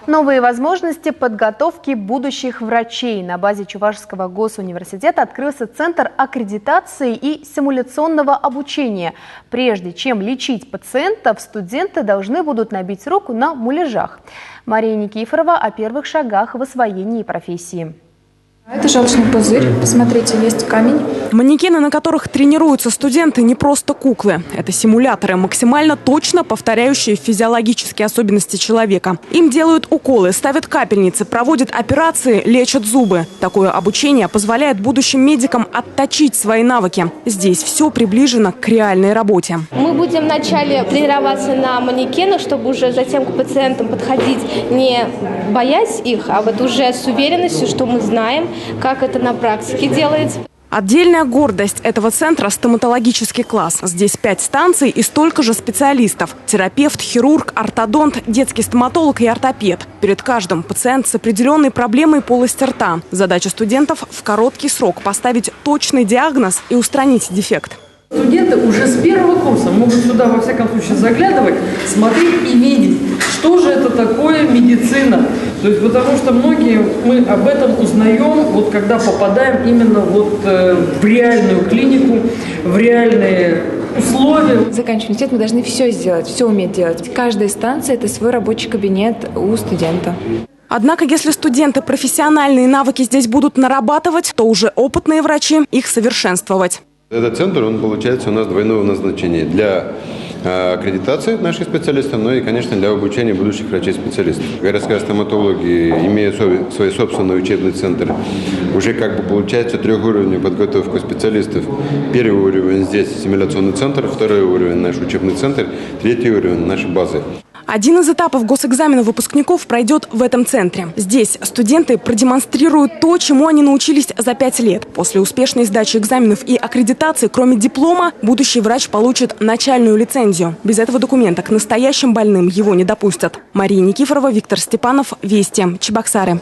Новые возможности подготовки будущих врачей. На базе Чувашского госуниверситета открылся центр аккредитации и симуляционного обучения. Прежде чем лечить пациентов, студенты должны будут набить руку на муляжах. Мария Никифорова о первых шагах в освоении профессии. Это желчный пузырь. Посмотрите, есть камень. Манекены, на которых тренируются студенты, не просто куклы. Это симуляторы, максимально точно повторяющие физиологические особенности человека. Им делают уколы, ставят капельницы, проводят операции, лечат зубы. Такое обучение позволяет будущим медикам отточить свои навыки. Здесь все приближено к реальной работе. Мы будем вначале тренироваться на манекенах, чтобы уже затем к пациентам подходить, не боясь их, а вот уже с уверенностью, что мы знаем, как это на практике делается. Отдельная гордость этого центра – стоматологический класс. Здесь 5 станций и столько же специалистов. Терапевт, хирург, ортодонт, детский стоматолог и ортопед. Перед каждым пациент с определенной проблемой полости рта. Задача студентов – в короткий срок поставить точный диагноз и устранить дефект. Студенты уже с первого курса могут сюда, во всяком случае, заглядывать, смотреть и видеть, что же это такое медицина. То есть, потому что мы об этом узнаем, вот когда попадаем именно вот в реальную клинику, в реальные условия. Заканчивая университет, мы должны все сделать, все уметь делать. Каждая станция – это свой рабочий кабинет у студента. Однако, если студенты профессиональные навыки здесь будут нарабатывать, то уже опытные врачи их совершенствовать. Этот центр, он получается у нас двойного назначения для аккредитации наших специалистов, но и, конечно, для обучения будущих врачей-специалистов. Городская стоматология, имея свой собственный учебный центр, уже получается трехуровневая подготовка специалистов. Первый уровень здесь симуляционный центр, второй уровень наш учебный центр, третий уровень наши базы. Один из этапов госэкзамена выпускников пройдет в этом центре. Здесь студенты продемонстрируют то, чему они научились за 5 лет. После успешной сдачи экзаменов и аккредитации, кроме диплома, будущий врач получит начальную лицензию. Без этого документа к настоящим больным его не допустят. Мария Никифорова, Виктор Степанов, Вести, Чебоксары.